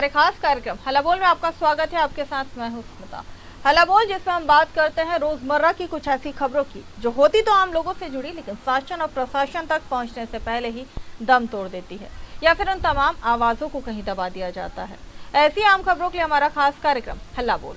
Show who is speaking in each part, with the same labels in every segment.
Speaker 1: हमारे खास कार्यक्रम हल्ला बोल में आपका स्वागत है। आपके साथ मैं हूं स्मिता। हल्ला बोल जिसमें हम बात करते हैं रोजमर्रा की कुछ ऐसी खबरों की जो होती तो आम लोगों से जुड़ी, लेकिन शासन और प्रशासन तक पहुंचने से पहले ही दम तोड़ देती है या फिर उन तमाम आवाजों को कहीं दबा दिया जाता है। ऐसी आम खबरों के लिए हमारा खास कार्यक्रम हल्ला बोल।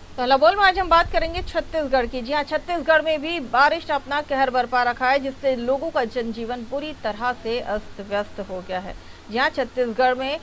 Speaker 1: तो हल्ला बोल में आज हम बात करेंगे छत्तीसगढ़ की। जी हाँ, छत्तीसगढ़ में भी बारिश अपना कहर बरपा रखा है, जिससे लोगों का जनजीवन पूरी तरह से अस्त व्यस्त हो गया है। जी हाँ, छत्तीसगढ़ में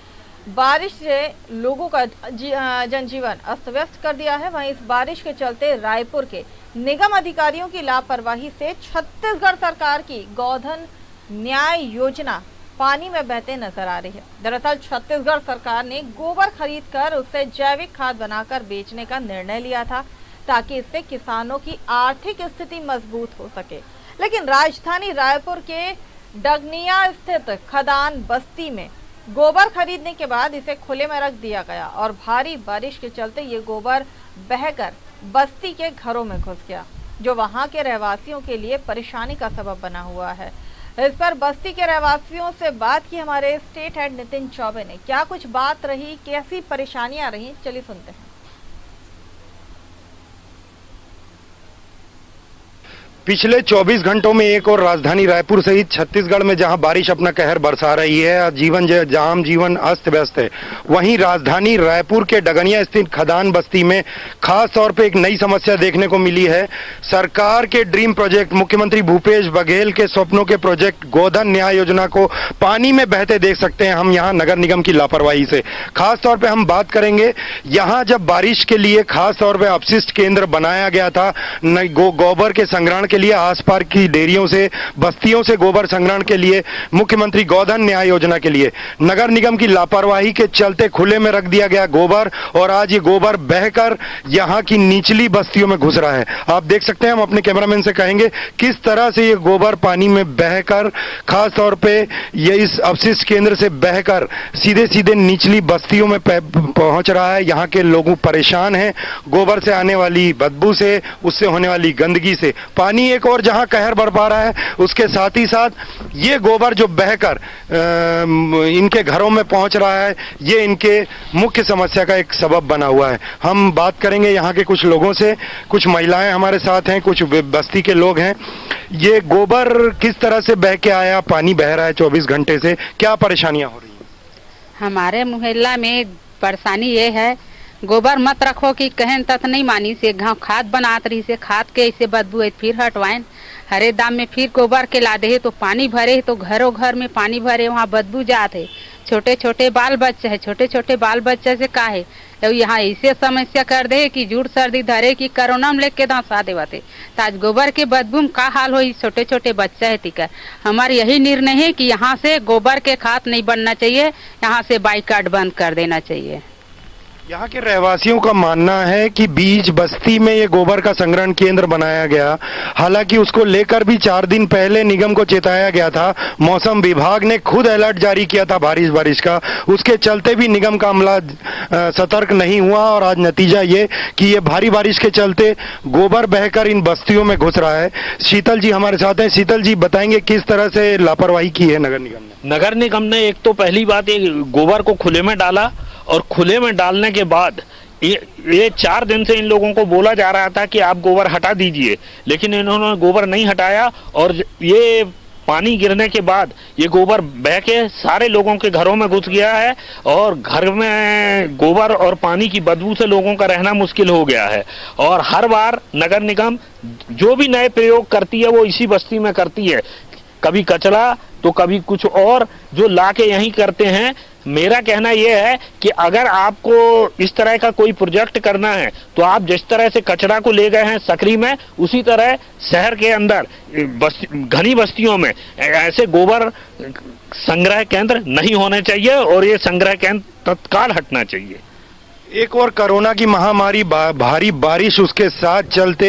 Speaker 1: बारिश से लोगों का जनजीवन अस्त व्यस्त कर दिया है। वहीं इस बारिश के चलते रायपुर के निगम अधिकारियों की लापरवाही से छत्तीसगढ़ सरकार की गोधन न्याय योजना पानी में बहते नजर आ रही है। दरअसल छत्तीसगढ़ सरकार ने गोबर खरीदकर उससे जैविक खाद बनाकर बेचने का निर्णय लिया था, ताकि इससे किसानों की आर्थिक स्थिति मजबूत हो सके। लेकिन राजधानी रायपुर के डगनिया स्थित खदान बस्ती में गोबर खरीदने के बाद इसे खुले में रख दिया गया और भारी बारिश के चलते ये गोबर बहकर बस्ती के घरों में घुस गया, जो वहां के रहवासियों के लिए परेशानी का सबब बना हुआ है। इस पर बस्ती के रहवासियों से बात की हमारे स्टेट हेड नितिन चौबे ने। क्या कुछ बात रही, कैसी परेशानियां रही, चलिए सुनते हैं।
Speaker 2: पिछले 24 घंटों में एक और राजधानी रायपुर सहित छत्तीसगढ़ में जहां बारिश अपना कहर बरसा रही है, जीवन अस्त व्यस्त है, वहीं राजधानी रायपुर के डगनिया स्थित खदान बस्ती में खास तौर पे एक नई समस्या देखने को मिली है। सरकार के ड्रीम प्रोजेक्ट, मुख्यमंत्री भूपेश बघेल के स्वप्नों के प्रोजेक्ट गोधन न्याय योजना को पानी में बहते देख सकते हैं हम यहाँ नगर निगम की लापरवाही से। खास तौर पर हम बात करेंगे, यहाँ जब बारिश के लिए खास तौर पर अपशिष्ट केंद्र बनाया गया था गोबर के संग्रहण के लिए, आसपास की डेयरियों से, बस्तियों से गोबर संग्रहण के लिए, मुख्यमंत्री गोधन न्याय योजना के लिए, नगर निगम की लापरवाही के चलते खुले में रख दिया गया गोबर, और आज ये गोबर बहकर यहां की निचली बस्तियों में घुस रहा है। आप देख सकते हैं, हम अपने कैमरामैन से कहेंगे किस तरह से ये गोबर पानी में बहकर, खास तौर पे ये इस अपशिष्ट केंद्र से बहकर सीधे सीधे निचली बस्तियों में पहुंच रहा है। यहाँ के लोग परेशान हैं गोबर से आने वाली बदबू से, उससे होने वाली गंदगी से। पानी एक और जहां कहर बरपा रहा है, उसके साथ ही साथ ये गोबर जो बहकर इनके घरों में पहुंच रहा है, ये इनके मुख्य समस्या का एक सबब बना हुआ है। हम बात करेंगे यहाँ के कुछ लोगों से, कुछ महिलाएं हमारे साथ हैं, कुछ बस्ती के लोग हैं। ये गोबर किस तरह से बह के आया, पानी बह रहा है 24 घंटे से, क्या परेशानियां हो रही हैं?
Speaker 3: हमारे मोहल्ला में परेशानी ये है, गोबर मत रखो कि कहन तक नहीं मानी से घाव खाद बनात रही से, खाद के ऐसे बदबू है, फिर हटवाएं हरे दाम में फिर गोबर के ला दे तो पानी भरे तो घरों घर में पानी भरे, वहाँ बदबू जात है। छोटे छोटे बाल बच्चे है, छोटे छोटे बाल बच्चे से का है तो यहाँ ऐसे समस्या कर दे कि जुड़ सर्दी धरे कि कोरोना में लेके दसा देवते, आज गोबर के बदबू में का हाल हो। छोटे छोटे बच्चा है टिकर, हमारा यही निर्णय है कि यहाँ से गोबर के खाद नहीं बनना चाहिए, यहाँ से बाइकाट बंद कर देना चाहिए।
Speaker 2: यहाँ के रहवासियों का मानना है कि बीच बस्ती में ये गोबर का संग्रहण केंद्र बनाया गया, हालांकि उसको लेकर भी 4 दिन पहले निगम को चेताया गया था। मौसम विभाग ने खुद अलर्ट जारी किया था बारिश का, उसके चलते भी निगम का अमला सतर्क नहीं हुआ, और आज नतीजा ये कि ये भारी बारिश के चलते गोबर बहकर इन बस्तियों में घुस रहा है। शीतल जी हमारे साथ हैं। शीतल जी बताएंगे किस तरह से लापरवाही की है नगर निगम ने?
Speaker 4: नगर निगम ने एक तो पहली बात ये गोबर को खुले में डाला, और खुले में डालने के बाद ये 4 दिन से इन लोगों को बोला जा रहा था कि आप गोबर हटा दीजिए, लेकिन इन्होंने गोबर नहीं हटाया, और ये पानी गिरने के बाद ये गोबर बह के सारे लोगों के घरों में घुस गया है, और घर में गोबर और पानी की बदबू से लोगों का रहना मुश्किल हो गया है। और हर बार नगर निगम जो भी नए प्रयोग करती है वो इसी बस्ती में करती है, कभी कचरा तो कभी कुछ और जो लाके यहीं करते हैं। मेरा कहना यह है कि अगर आपको इस तरह का कोई प्रोजेक्ट करना है तो आप जिस तरह से कचरा को ले गए हैं सकरी में, उसी तरह शहर के अंदर घनी बस्तियों में ऐसे गोबर संग्रह केंद्र नहीं होने चाहिए, और ये संग्रह केंद्र तत्काल हटना चाहिए।
Speaker 2: एक और कोरोना की महामारी भारी बारिश उसके साथ चलते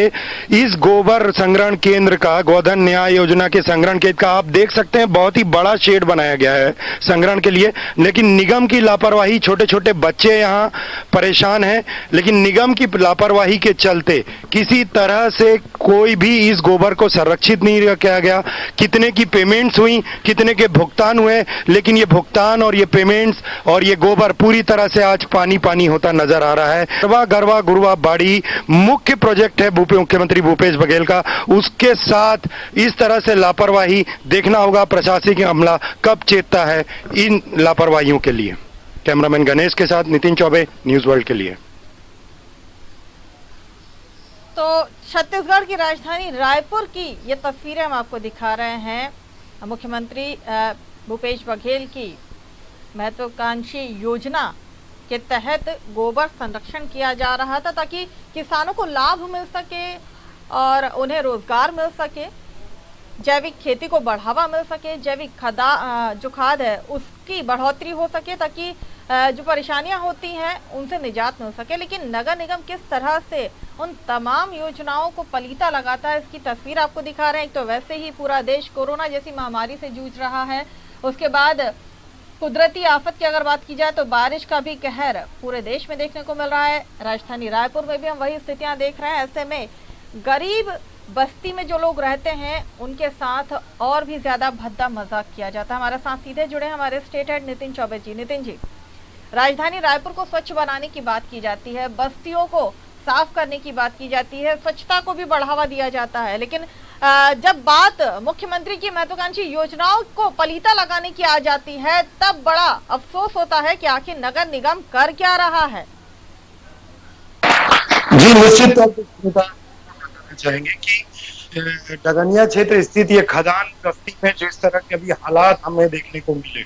Speaker 2: इस गोबर संग्रहण केंद्र का गोधन न्याय योजना के संग्रहण केंद्र का आप देख सकते हैं बहुत ही बड़ा शेड बनाया गया है संग्रहण के लिए, लेकिन निगम की लापरवाही, छोटे छोटे बच्चे यहाँ परेशान हैं, लेकिन निगम की लापरवाही के चलते किसी तरह से कोई भी इस गोबर को संरक्षित नहीं किया गया। कितने की पेमेंट्स हुई, कितने के भुगतान हुए, लेकिन ये भुगतान और ये पेमेंट्स और ये गोबर पूरी तरह से आज पानी पानी होता नजर आ रहा है। गरवा गरवा गुरवा बाड़ी मुख्य प्रोजेक्ट है मुख्यमंत्री भूपेश बघेल का, उसके साथ इस तरह से लापरवाही देखना होगा प्रशासनिक अमला कब चेतता है इन लापरवाहियों के लिए। कैमरामैन गणेश के साथ नितिन चौबे, न्यूज वर्ल्ड के लिए।
Speaker 1: तो छत्तीसगढ़ की राजधानी रायपुर की ये तस्वीरें हम आपको दिखा रहे हैं। मुख्यमंत्री भूपेश बघेल की महत्वाकांक्षी योजना के तहत गोबर संरक्षण किया जा रहा था ताकि किसानों को लाभ मिल सके और उन्हें रोजगार मिल सके, जैविक खेती को बढ़ावा मिल सके, जैविक जो खाद है उसकी बढ़ोतरी हो सके ताकि जो परेशानियां होती हैं उनसे निजात मिल सके। लेकिन नगर निगम किस तरह से उन तमाम योजनाओं को पलीता लगाता है इसकी तस्वीर आपको दिखा रहे हैं। एक तो वैसे ही पूरा देश कोरोना जैसी महामारी से जूझ रहा है, उसके बाद कुदरती आफत की अगर बात की जाए तो बारिश का भी कहर पूरे देश में देखने को मिल रहा है। राजधानी रायपुर में भी हम वही स्थितियां देख रहे हैं। ऐसे में गरीब बस्ती में जो लोग रहते हैं उनके साथ और भी ज्यादा भद्दा मजाक किया जाता है। हमारे साथ सीधे जुड़े हमारे स्टेट हेड नितिन चौबे जी। नितिन जी, राजधानी रायपुर को स्वच्छ बनाने की बात की जाती है, बस्तियों को साफ करने की बात की जाती है, स्वच्छता को भी बढ़ावा दिया जाता है, लेकिन जब बात मुख्यमंत्री की महत्वाकांक्षी योजनाओं को पलीता लगाने की आ जाती है तब बड़ा अफसोस होता है कि आखिर नगर निगम कर क्या रहा है।
Speaker 2: जी निश्चित तौर पर चाहेंगे कि डगनिया क्षेत्र स्थित ये खदान बस्ती में जिस तरह के अभी हालात हमें देखने को मिले,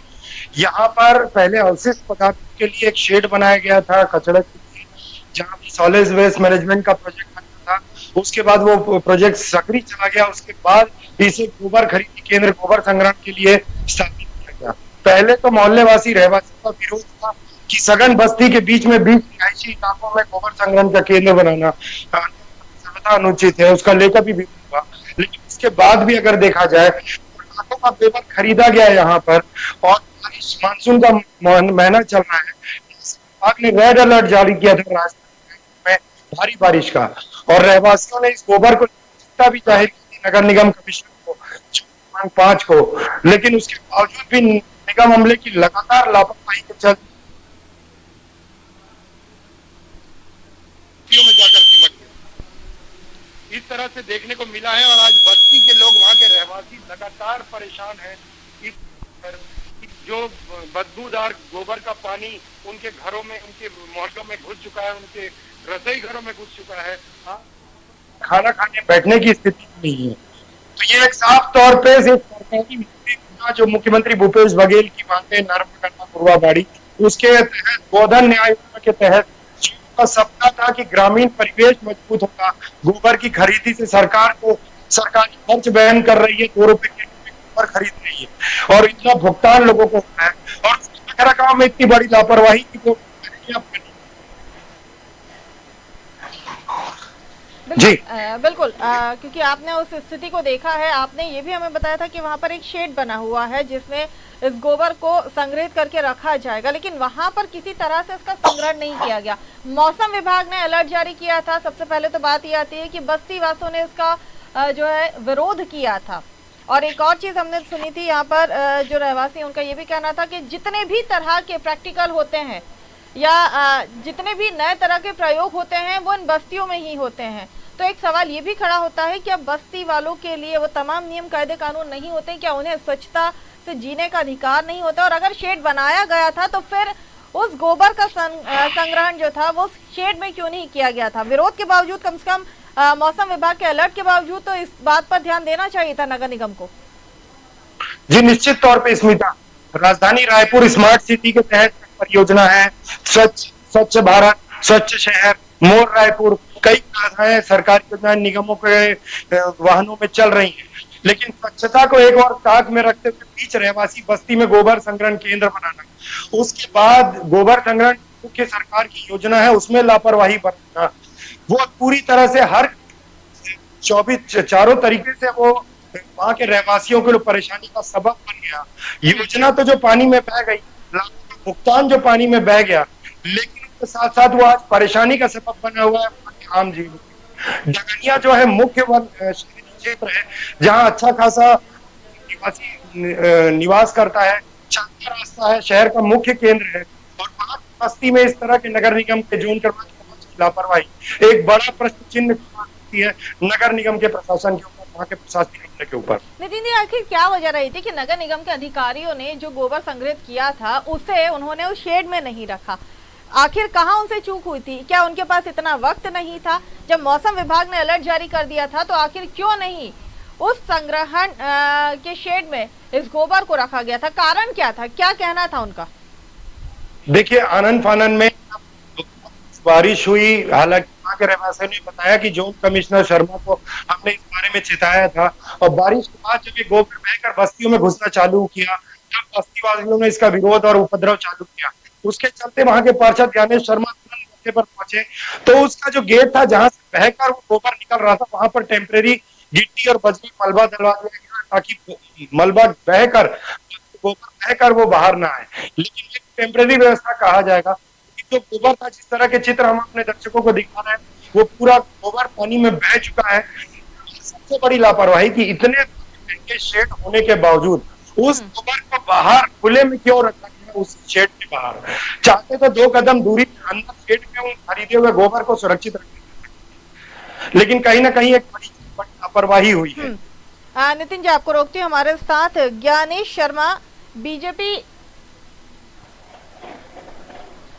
Speaker 2: यहाँ पर पहले अवशिष्ट पदार्थों के लिए एक शेड बनाया गया था कचड़े के लिए, जहाँ भी सॉलिड वेस्ट मैनेजमेंट का प्रोजेक्ट बनता था। उसके बाद वो प्रोजेक्ट सक्रिय चला गया, उसके बाद इसे गोबर खरीदी केंद्र गोबर संग्रहण के लिए स्थापित किया गया। पहले तो मोहल्ले वासी रहवासियों का विरोध था कि सघन बस्ती के बीच में रिहायशी इलाकों में गोबर संग्रहण का केंद्र बनाना अनुचित है, उसका लेकर भी विरोध हुआ। लेकिन उसके बाद भी अगर देखा जाए लाखों का गोबर खरीदा गया यहाँ पर और मानसून का महीना चल रहा है, विभाग ने रेड अलर्ट जारी किया था राजस्थान में भारी बारिश का, और रहवासियों ने इस गोबर को भी जाहिर की नगर निगम कमिश्नर को 5 को, लेकिन उसके बावजूद भी निगम अमले की लगातार लापरवाही के चलते में जाकर सिमट गए। इस तरह से देखने को मिला है और आज बस्ती के लोग, वहां के रहवासी लगातार परेशान हैं। जो बदबूदार गोबर का पानी उनके घरों में, उनके मोहल्लों में घुस चुका है, उनके रसोई घरों में घुस चुका है, खाना खाने बैठने की स्थिति नहीं है। तो ये एक साफ तौर पे सिर्फ सरकारी योजना जो मुख्यमंत्री भूपेश बघेल की मानते हैं नर्मदा गुरवा बाड़ी, उसके तहत गोधन न्याय योजना के तहत का सपना था कि ग्रामीण परिवेश मजबूत होगा। गोबर की खरीदी से सरकार सरकारी खर्च वहन कर रही है, 2 रुपए के गोबर खरीद रही है और इतना भुगतान लोगों को होता है, और रकम में इतनी बड़ी लापरवाही की तो
Speaker 1: जी बिल्कुल क्योंकि आपने उस स्थिति को देखा है। आपने ये भी हमें बताया था कि वहां पर एक शेड बना हुआ है जिसमें इस गोबर को संग्रहित करके रखा जाएगा, लेकिन वहां पर किसी तरह से इसका संग्रहण नहीं किया गया। मौसम विभाग ने अलर्ट जारी किया था। सबसे पहले तो बात ये आती है कि बस्ती वासियों ने इसका जो है विरोध किया था। और एक और चीज हमने सुनी थी यहाँ पर जो रहवासी, उनका ये भी कहना था कि जितने भी तरह के प्रैक्टिकल होते हैं या जितने भी नए तरह के प्रयोग होते हैं वो इन बस्तियों में ही होते हैं। तो एक सवाल ये भी खड़ा होता है कि अब बस्ती वालों के लिए वो तमाम नियम कायदे कानून नहीं होते, क्या उन्हें स्वच्छता से जीने का अधिकार नहीं होता? और अगर शेड बनाया गया था तो फिर उस गोबर का संग्रहण जो था वो शेड में क्यों नहीं किया गया था? विरोध के बावजूद, कम से कम मौसम विभाग के अलर्ट के बावजूद, तो इस बात पर ध्यान देना चाहिए था नगर निगम को।
Speaker 2: जी निश्चित तौर पे स्मिता, राजधानी रायपुर स्मार्ट सिटी के तहत परियोजना है स्वच्छ भारत, स्वच्छ शहर, मोर रायपुर, कई योजनाएं सरकारी योजनाएं निगमों के वाहनों में चल रही हैं, लेकिन स्वच्छता को एक और ताक में रखते हुए बीच रहवासी बस्ती में गोबर संग्रहण केंद्र बनाना, उसके बाद गोबर संग्रहण मुख्य सरकार की योजना है उसमें लापरवाही बरतना, वो पूरी तरह से हर 24 चारों तरीके से वो वहां के रहवासियों के लिए परेशानी का सबब बन गया। योजना तो जो पानी में बह गई, लाखों का भुगतान जो पानी में बह गया, लेकिन उसके साथ साथ वो आज परेशानी का सबब बना हुआ है वहाँ के आम जीवन। डगनिया जो है मुख्य वन शहरी क्षेत्र है जहाँ अच्छा खासा निवासी निवास करता है, शानदार रास्ता है, शहर का मुख्य केंद्र है, और वहां की बस्ती में इस तरह के नगर निगम के जोन करवाने की लापरवाही एक बड़ा प्रश्न चिन्ह है नगर निगम के प्रशासन के ऊपर, वहाँ के प्रशासनिक अमले के ऊपर।
Speaker 1: नितिन जी, आखिर क्या वजह रही थी कि नगर निगम के अधिकारियों ने जो गोबर संग्रहित किया था उसे उन्होंने उस शेड में नहीं रखा? आखिर कहाँ उनसे चूक हुई थी? क्या उनके पास इतना वक्त नहीं था? जब मौसम विभाग ने अलर्ट जारी कर दिया था तो आखिर क्यों नहीं उस संग्रहण के शेड में इस गोबर को रखा गया था? कारण क्या था? क्या कहना था उनका?
Speaker 2: देखिए, आनंद फानन में बारिश हुई, हालांकि वहां के रहवासियों ने बताया कि जोन कमिश्नर शर्मा को हमने इस बारे में चिताया था, और बारिश के बाद जब ये गोबर बहकर बस्तियों में घुसना चालू किया तब बस्ती वासियों ने इसका विरोध और उपद्रव चालू किया। उसके चलते वहां के पार्षद ज्ञानेश शर्मा तुरंत मौके पर पहुंचे, तो उसका जो गेट था जहां से बहकर वो गोबर निकल रहा था वहां पर टेम्परेरी गिट्टी और बजरी मलबा डलवा दिया गया ताकि मलबा बहकर गोबर बहकर वो बाहर ना आए। लेकिन एक टेम्परेरी व्यवस्था कहा जाएगा, जो गोबर था, जिस तरह के चित्र हम अपने दर्शकों को दिखा रहे हैं, वो पूरा गोबर पानी में बह चुका है। सबसे बड़ी लापरवाही कि इतने महंगे शेड होने के बावजूद उस गोबर को बाहर खुले में क्यों रखा गया? उस शेड के बाहर चाहते तो 2 कदम दूरी अंदर शेड में उन खरीदे हुए गोबर को सुरक्षित रखते, लेकिन कहीं ना कहीं एक बड़ी लापरवाही हुई है।
Speaker 1: नितिन जी, आपको रोकती हूँ। हमारे साथ ज्ञानेश शर्मा बीजेपी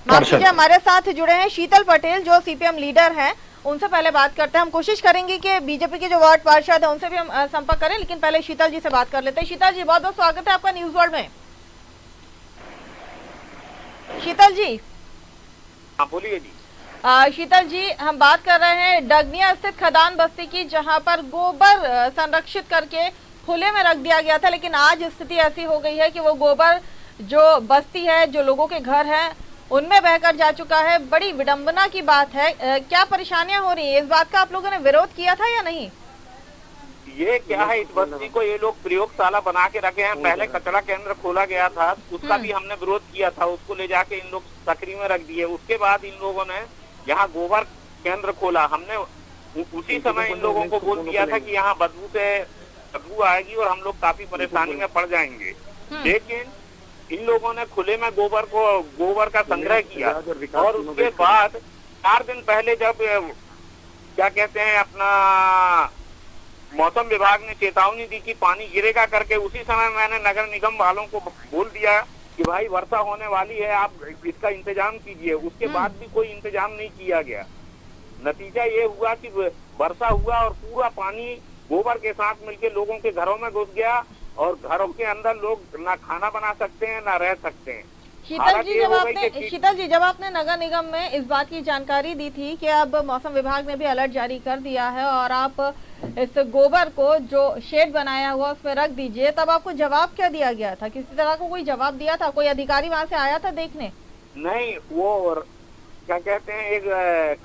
Speaker 1: हमारे साथ जुड़े हैं, शीतल पटेल जो सीपीएम लीडर हैं, उनसे पहले बात करते हैं। हम कोशिश करेंगे कि बीजेपी के जो वार्ड पार्षद है उनसे भी हम संपर्क करें, लेकिन पहले शीतल जी से बात कर लेते हैं। शीतल जी, बहुत बहुत स्वागत है आपका न्यूज वर्ल्ड में। शीतल जी,
Speaker 5: हाँ बोलिए जी।
Speaker 1: शीतल जी, हम बात कर रहे हैं डगनिया स्थित खदान बस्ती की, जहां पर गोबर संरक्षित करके खुले में रख दिया गया था, लेकिन आज स्थिति ऐसी हो गई है कि वो गोबर जो बस्ती है, जो लोगों के घर हैं, उनमें बहकर जा चुका है। बड़ी विडंबना की बात है। क्या परेशानियां हो रही है? इस बात का आप लोगों ने विरोध किया था या नहीं?
Speaker 5: ये क्या है, इस बस्ती को ये लोग प्रयोगशाला बना के रखे हैं। पहले कचरा केंद्र खोला गया था, उसका भी हमने विरोध किया था, उसको ले जाके इन लोग सकरी में रख दिए। उसके बाद इन लोगों ने यहाँ गोबर केंद्र खोला। हमने उसी समय इन लोगों को बोल दिया था कि यहाँ बदबू आएगी और हम लोग काफी परेशानी में पड़ जाएंगे। लेकिन इन लोगों ने खुले में गोबर का संग्रह किया, और उसके बाद 4 दिन पहले जब क्या कहते हैं अपना मौसम विभाग ने चेतावनी दी कि पानी गिरेगा करके, उसी समय मैंने नगर निगम वालों को बोल दिया कि भाई वर्षा होने वाली है, आप इसका इंतजाम कीजिए। उसके बाद भी कोई इंतजाम नहीं किया गया। नतीजा ये हुआ कि वर्षा हुआ और पूरा पानी गोबर के साथ मिलकर लोगों के घरों में घुस गया, और घरों के अंदर लोग ना खाना बना सकते हैं ना रह सकते हैं।
Speaker 1: शीतल जी, जब आपने नगर निगम में इस बात की जानकारी दी थी कि अब मौसम विभाग ने भी अलर्ट जारी कर दिया है और आप इस गोबर को जो शेड बनाया हुआ उसमें रख दीजिए, तब आपको जवाब क्या दिया गया था? किसी तरह को कोई जवाब दिया था? कोई अधिकारी वहां से आया था देखने?
Speaker 5: नहीं, वो क्या कहते हैं, एक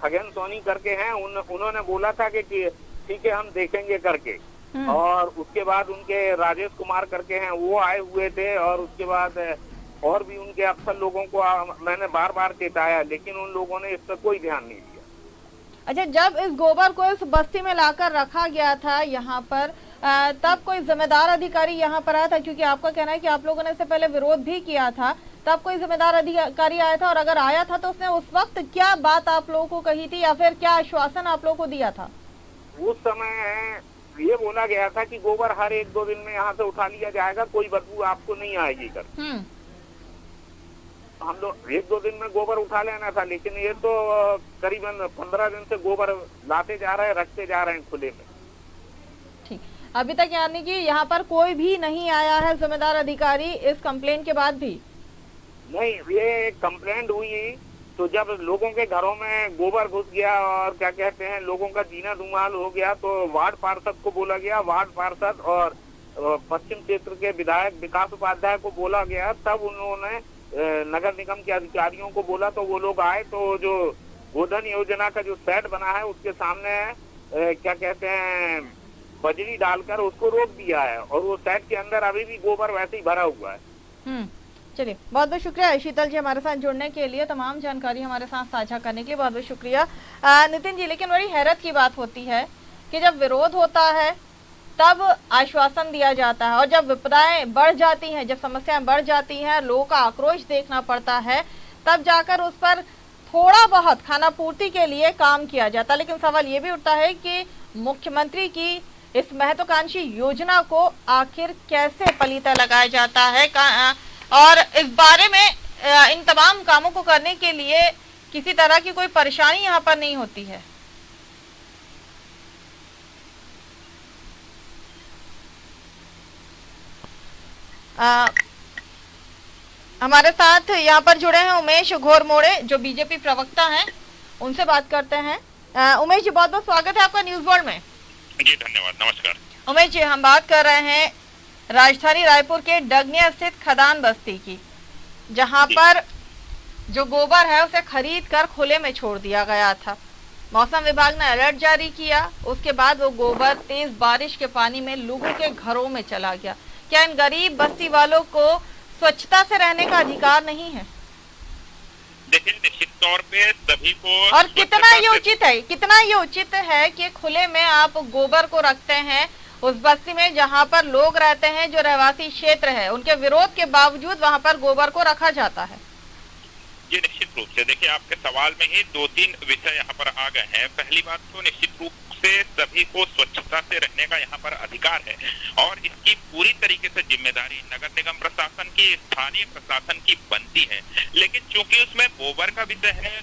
Speaker 5: खगेन सोनी करके हैं, उन्होंने बोला था कि ठीक है हम देखेंगे करके। और उसके बाद उनके राजेश कुमार करके हैं, वो आए हुए थे, और उसके बाद और भी उनके अफसर लोगों को मैंने बार बार चेताया, लेकिन उन लोगों ने इस पर कोई ध्यान नहीं दिया।
Speaker 1: अच्छा, जब इस गोबर को इस बस्ती में लाकर रखा गया था यहाँ पर, तब कोई जिम्मेदार अधिकारी यहाँ पर आया था? क्योंकि आपका कहना है कि आप लोगों ने इससे पहले विरोध भी किया था, तब कोई जिम्मेदार अधिकारी आया था? और अगर आया था तो उसने उस वक्त क्या बात आप लोगों को कही थी, या फिर क्या आश्वासन आप लोगों को दिया था?
Speaker 5: उस समय ये बोला गया था कि गोबर हर 1-2 दिन में यहाँ से उठा लिया जाएगा, कोई बदबू आपको नहीं आएगी कर। हम लोग 1-2 दिन में गोबर उठा लेना था, लेकिन ये तो करीबन 15 दिन से गोबर लाते जा रहे हैं, रखते जा रहे हैं खुले में।
Speaker 1: ठीक, अभी तक यानी कि यहाँ पर कोई भी नहीं आया है जिम्मेदार अधिकारी इस कंप्लेंट के बाद भी?
Speaker 5: नहीं, ये कंप्लेंट हुई तो जब लोगों के घरों में गोबर घुस गया और क्या कहते हैं लोगों का जीना धुमाल हो गया, तो वार्ड पार्षद को बोला गया, वार्ड पार्षद और पश्चिम क्षेत्र के विधायक विकास उपाध्याय को बोला गया, तब उन्होंने नगर निगम के अधिकारियों को बोला तो वो लोग आए, तो जो गोधन योजना का जो शेड बना है उसके सामने क्या कहते हैं बजरी डालकर उसको रोक दिया है, और वो शेड के अंदर अभी भी गोबर वैसे ही भरा हुआ है।
Speaker 1: चलिए, बहुत बहुत शुक्रिया शीतल जी हमारे साथ जुड़ने के लिए, तमाम जानकारी हमारे साथ साझा करने के लिए बहुत बहुत शुक्रिया। नितिन जी, लेकिन बड़ी हैरत की बात होती है कि जब विरोध होता है तब आश्वासन दिया जाता है, और जब विपदाएं बढ़ जाती हैं, जब समस्याएं बढ़ जाती हैं, लोगों का आक्रोश देखना पड़ता है, तब जाकर उस पर थोड़ा बहुत खाना पूर्ति के लिए काम किया जाता है। लेकिन सवाल ये भी उठता है कि मुख्यमंत्री की इस महत्वाकांक्षी योजना को आखिर कैसे पलीता लगाया जाता है, और इस बारे में इन तमाम कामों को करने के लिए किसी तरह की कोई परेशानी यहाँ पर नहीं होती है। हमारे साथ यहाँ पर जुड़े हैं उमेश घोरमोड़े, जो बीजेपी प्रवक्ता हैं, उनसे बात करते हैं। उमेश जी, बहुत बहुत स्वागत है आपका न्यूज वर्ल्ड में।
Speaker 6: जी धन्यवाद, नमस्कार।
Speaker 1: उमेश जी, हम बात कर रहे हैं राजधानी रायपुर के डगनिया स्थित खदान बस्ती की, जहां पर जो गोबर है उसे खरीद कर खुले में छोड़ दिया गया था। मौसम विभाग ने अलर्ट जारी किया, उसके बाद वो गोबर तेज बारिश के पानी में लोगों के घरों में चला गया। क्या इन गरीब बस्ती वालों को स्वच्छता से रहने का अधिकार नहीं है?
Speaker 6: देखिए, निश्चित तौर पे सभी को,
Speaker 1: और कितना ये उचित है कि खुले में आप गोबर को रखते हैं उस बस्ती में जहां पर लोग रहते हैं, जो रहवासी क्षेत्र है, उनके विरोध के बावजूद वहां पर गोबर को रखा जाता है।
Speaker 6: ये निश्चित रूप से देखिए, आपके सवाल में ही 2-3 विषय यहाँ पर आ गए हैं। पहली बात तो निश्चित रूप से सभी को स्वच्छता से रहने का यहाँ पर अधिकार है, और इसकी पूरी तरीके से जिम्मेदारी नगर निगम प्रशासन की, स्थानीय प्रशासन की बनती है। लेकिन चूंकि उसमें गोबर का विषय है,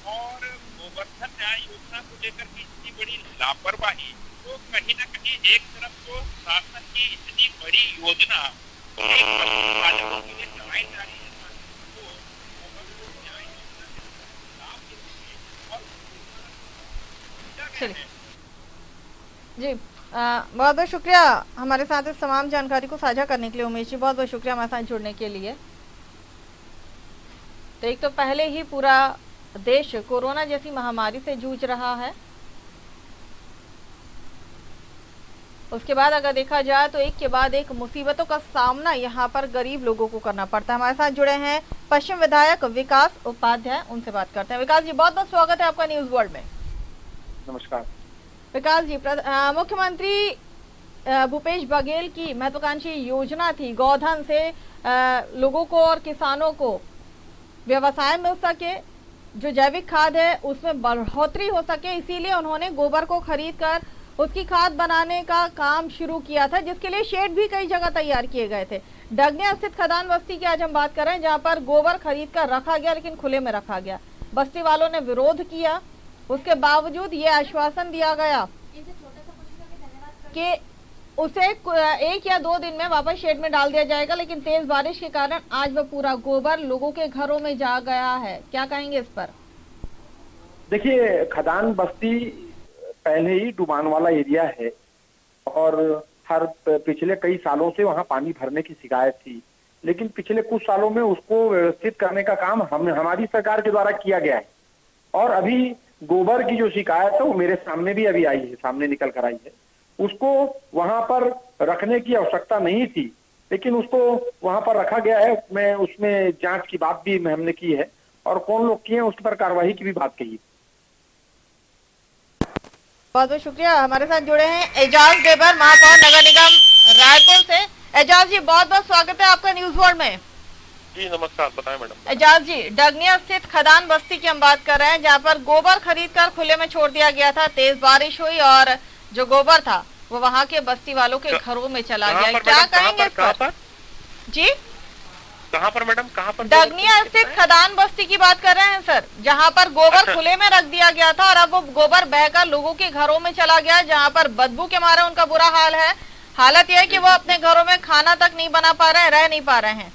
Speaker 6: और गोवर्धन न्याय योजना को लेकर की इतनी बड़ी लापरवाही, तो कहीं ना कहीं एक तरफ तो शासन की इतनी बड़ी योजना पालकों के लिए चलाई जा रही है, तो गोवर्धन न्याय योजना के लाभ
Speaker 1: चलिए जी, बहुत बहुत शुक्रिया हमारे साथ इस तमाम जानकारी को साझा करने के लिए। उमेश जी, बहुत बहुत शुक्रिया हमारे साथ जुड़ने के लिए। तो एक तो पहले ही पूरा देश कोरोना जैसी महामारी से जूझ रहा है, उसके बाद अगर देखा जाए तो एक के बाद एक मुसीबतों का सामना यहाँ पर गरीब लोगों को करना पड़ता है। हमारे साथ जुड़े हैं पश्चिम विधायक विकास उपाध्याय, उनसे बात करते हैं। विकास जी, बहुत बहुत स्वागत है आपका न्यूज वर्ल्ड में।
Speaker 5: नमस्कार
Speaker 1: विकास जी, मुख्यमंत्री भूपेश बघेल की महत्वाकांक्षी योजना थी गोधन से लोगों को और किसानों को व्यवसाय मिल सके, जो जैविक खाद है उसमें बढ़ोतरी हो सके, इसीलिए उन्होंने गोबर को खरीद कर उसकी खाद बनाने का काम शुरू किया था, जिसके लिए शेड भी कई जगह तैयार किए गए थे। डगनिया स्थित खदान बस्ती की आज हम बात कर रहे हैं, जहां पर गोबर खरीद कर रखा गया, लेकिन खुले में रखा गया। बस्ती वालों ने विरोध किया, उसके बावजूद ये आश्वासन दिया गया कि उसे 1 या 2 दिन में वापस शेड में डाल दिया जाएगा, लेकिन तेज बारिश के कारण आज वह पूरा गोबर लोगों के घरों में जा गया है। क्या कहेंगे इस पर?
Speaker 7: देखिए, खदान बस्ती पहले ही डुबान वाला एरिया है, और पिछले कई सालों से वहां पानी भरने की शिकायत थी, लेकिन पिछले कुछ सालों में उसको व्यवस्थित करने का काम हमारी सरकार के द्वारा किया गया है। और अभी गोबर की जो शिकायत है वो मेरे सामने भी अभी आई है, सामने निकल कर आई है। उसको वहां पर रखने की आवश्यकता नहीं थी, लेकिन उसको वहां पर रखा गया है। मैं उसमें जांच की बात भी हमने की है, और कौन लोग किए हैं उस पर कार्रवाई की भी बात कही।
Speaker 1: बहुत बहुत शुक्रिया। हमारे साथ जुड़े हैं एजाज देवर, महापौर नगर निगम रायपुर से। एजाज जी, बहुत बहुत स्वागत है आपका न्यूज वर्ल्ड में।
Speaker 6: जी नमस्कार, बताएं मैडम।
Speaker 1: एजाज जी, डगनिया स्थित खदान बस्ती की हम बात कर रहे हैं, जहाँ पर गोबर खरीद कर खुले में छोड़ दिया गया था। तेज बारिश हुई और जो गोबर था वो वहाँ के बस्ती वालों के घरों में चला गया। क्या कहेंगे इस पर? जी,
Speaker 6: कहाँ पर मैडम, कहाँ पर?
Speaker 1: डगनिया स्थित खदान बस्ती की बात कर रहे हैं सर, जहाँ पर गोबर खुले में रख दिया गया था और अब वो गोबर बहकर लोगों के घरों में चला गया, जहाँ पर बदबू के मारे उनका बुरा हाल है। हालत यह है कि वो अपने घरों में खाना तक नहीं बना पा रहे हैं, रह नहीं पा रहे हैं।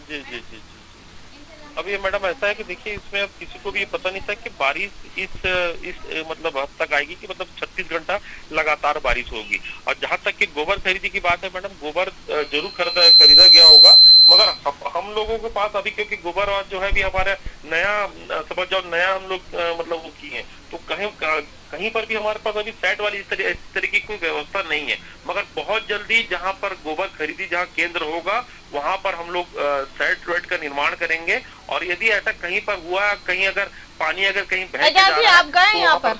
Speaker 6: जी जी जी जी।
Speaker 8: अब ये मैडम ऐसा है कि देखिए इसमें अब किसी को भी ये पता नहीं था कि बारिश इस मतलब हद तक आएगी कि मतलब 36 घंटा लगातार बारिश होगी। और जहां तक कि गोबर खरीदी की बात है मैडम, गोबर जरूर खरीदा गया होगा, मगर हम लोगों के पास अभी क्योंकि गोबर जो है भी हमारे नया समझ जाओ नया हम लोग मतलब वो किए हैं, तो कहीं पर भी हमारे पास अभी सेट वाली इस तरीके की कोई व्यवस्था नहीं है। मगर बहुत जल्दी जहां पर गोबर खरीदी जहां केंद्र होगा वहां पर हम लोग सेट वेट का निर्माण करेंगे। और यदि ऐसा कहीं पर हुआ, कहीं अगर पानी अगर कहीं बह के जा रहा है,
Speaker 1: आप गए यहाँ पर,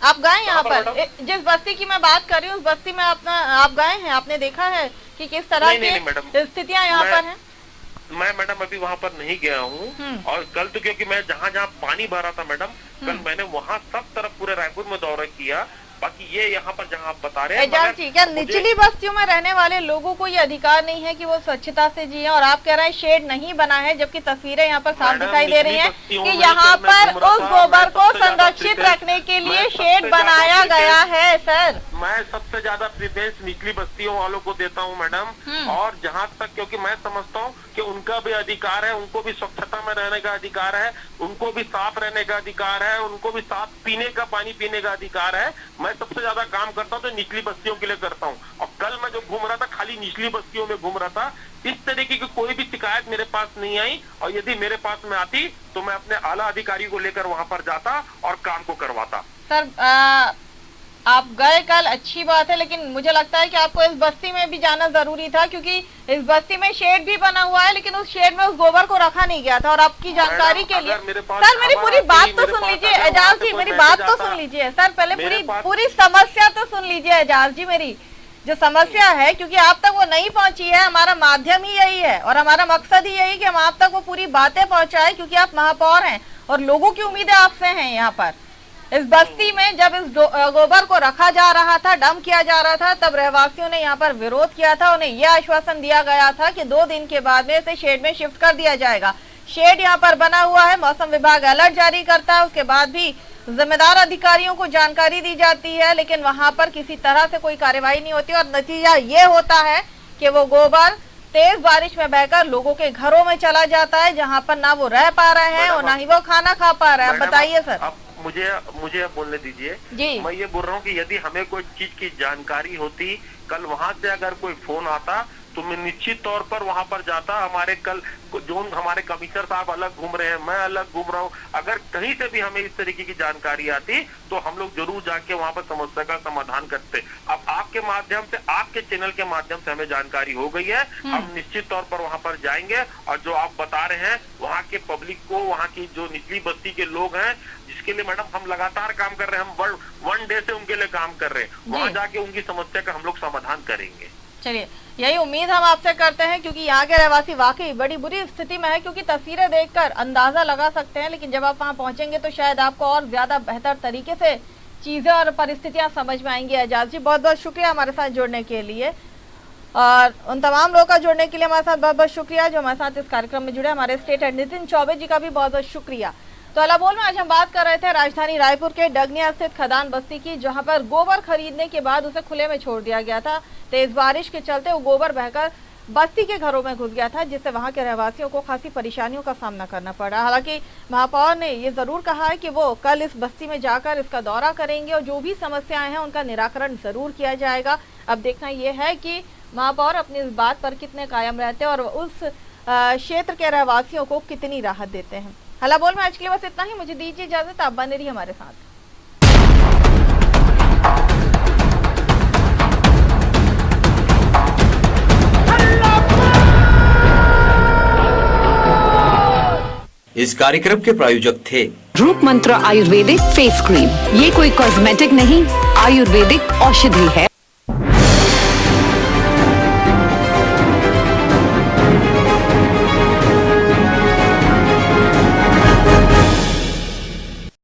Speaker 1: आप गए यहाँ पर जिस बस्ती की मैं बात कर रही हूँ उस बस्ती में आप गए हैं, आपने देखा है कि किस तरह की स्थितियाँ यहाँ पर हैं?
Speaker 8: मैं मैडम अभी वहाँ पर नहीं गया हूँ। और कल तो क्योंकि मैं जहाँ जहाँ पानी भरा था मैडम, कल मैंने वहाँ सब तरफ पूरे रायपुर में दौरा किया। बाकी ये यहाँ पर जहाँ आप बता रहे हैं,
Speaker 1: क्या निचली बस्तियों में रहने वाले लोगों को ये अधिकार नहीं है कि वो स्वच्छता से जिए? और आप कह रहे हैं शेड नहीं बना है, जबकि तस्वीरें यहाँ पर साफ दिखाई दे रही हैं कि यहाँ पर उस गोबर को संरक्षित रखने के लिए शेड बनाया गया है। सर,
Speaker 8: मैं सबसे ज्यादा प्रेफरेंस निचली बस्तियों वालों को देता हूँ मैडम। और जहाँ तक क्योंकि मैं समझता हूँ कि उनका भी अधिकार है, उनको भी स्वच्छता में रहने का अधिकार है, उनको भी साफ रहने का अधिकार है, उनको भी साफ पीने का पानी पीने का अधिकार है। मैं सबसे ज्यादा काम करता हूँ तो निचली बस्तियों के लिए करता हूँ। और कल मैं जो घूम रहा था खाली निचली बस्तियों में घूम रहा था, इस तरीके की कोई भी शिकायत मेरे पास नहीं आई। और यदि मेरे पास में आती तो मैं अपने आला अधिकारी को लेकर वहां पर जाता और काम को करवाता।
Speaker 1: सर, आप गए कल, अच्छी बात है, लेकिन मुझे लगता है कि आपको इस बस्ती में भी जाना जरूरी था, क्योंकि इस बस्ती में शेड भी बना हुआ है, लेकिन उस शेड में उस गोबर को रखा नहीं गया था। और आपकी जानकारी के लिए सर, मेरी पूरी बात तो सुन लीजिए एजाज जी, मेरी बात तो सुन लीजिए सर, पहले पूरी समस्या तो सुन लीजिए एजाज जी। मेरी जो समस्या है, क्योंकि आप तक वो नहीं पहुंची है, हमारा माध्यम ही यही है और हमारा मकसद ही यही कि हम आप तक वो पूरी बातें पहुंचाए, क्योंकि आप महापौर हैं और लोगों की उम्मीदें आपसे हैं। यहाँ पर इस बस्ती में जब इस गोबर को रखा जा रहा था, डंप किया जा रहा था, तब रहवासियों ने यहाँ पर विरोध किया था। उन्हें यह आश्वासन दिया गया था कि 2 दिन के बाद में इसे शेड में शिफ्ट कर दिया जाएगा। शेड यहाँ पर बना हुआ है, मौसम विभाग अलर्ट जारी करता है, उसके बाद भी जिम्मेदार अधिकारियों को जानकारी दी जाती है, लेकिन वहां पर किसी तरह से कोई कार्यवाही नहीं होती। और नतीजा ये होता है कि वो गोबर तेज बारिश में बहकर लोगों के घरों में चला जाता है, जहाँ पर ना वो रह पा रहे हैं और ना ही वो खाना खा पा रहे हैं। बताइए सर।
Speaker 8: मुझे बोलने दीजिए। मैं ये बोल रहा हूँ कि यदि हमें कोई चीज की जानकारी होती, कल वहां से अगर कोई फोन आता तो मैं निश्चित तौर पर वहां पर जाता। हमारे कल जो हमारे कमिश्नर साहब अलग घूम रहे हैं, मैं अलग घूम रहा हूँ, अगर कहीं से भी हमें इस तरीके की जानकारी आती तो हम लोग जरूर जाके वहां पर समस्या का समाधान करते। अब आपके माध्यम से, आपके चैनल के माध्यम से हमें जानकारी हो गई है, हम निश्चित तौर पर वहां पर जाएंगे। और जो आप बता रहे हैं वहाँ के पब्लिक को, वहाँ की जो निचली बस्ती के लोग हैं, जिसके लिए मैडम हम लगातार काम कर रहे हैं, हम 1 डे से उनके लिए काम कर रहे हैं, वहां जाके उनकी समस्या का हम लोग समाधान करेंगे।
Speaker 1: चलिए, यही उम्मीद हम आपसे करते हैं, क्योंकि यहाँ के रहवासी वाकई बड़ी बुरी स्थिति में है। क्योंकि तस्वीरें देखकर अंदाजा लगा सकते हैं, लेकिन जब आप वहाँ पहुंचेंगे तो शायद आपको और ज्यादा बेहतर तरीके से चीजें और परिस्थितियां समझ में आएंगी। एजाज जी, बहुत बहुत शुक्रिया हमारे साथ जुड़ने के लिए, और उन तमाम लोगों का जुड़ने के लिए हमारे साथ बहुत बहुत शुक्रिया जो हमारे साथ इस कार्यक्रम में जुड़े। हमारे स्टेट हेड नितिन चौबे जी का भी बहुत बहुत शुक्रिया। तो अलाबोल में आज हम बात कर रहे थे राजधानी रायपुर के डगनिया स्थित खदान बस्ती की, जहां पर गोबर खरीदने के बाद उसे खुले में छोड़ दिया गया था। तेज बारिश के चलते वो गोबर बहकर बस्ती के घरों में घुस गया था, जिससे वहां के रहवासियों को खासी परेशानियों का सामना करना पड़ा। हालांकि महापौर ने ये जरूर कहा है कि वो कल इस बस्ती में जाकर इसका दौरा करेंगे और जो भी समस्याएं हैं उनका निराकरण जरूर किया जाएगा। अब देखना यह है कि महापौर अपनी इस बात पर कितने कायम रहते हैं और उस क्षेत्र के रहवासियों को कितनी राहत देते हैं। हला बोल में आज के लिए बस इतना ही। मुझे दीजिए इजाजत, आप बने रहिए हमारे साथ।
Speaker 9: इस कार्यक्रम के प्रायोजक थे
Speaker 10: रूप मंत्र आयुर्वेदिक फेस क्रीम। ये कोई कॉस्मेटिक नहीं, आयुर्वेदिक औषधि है।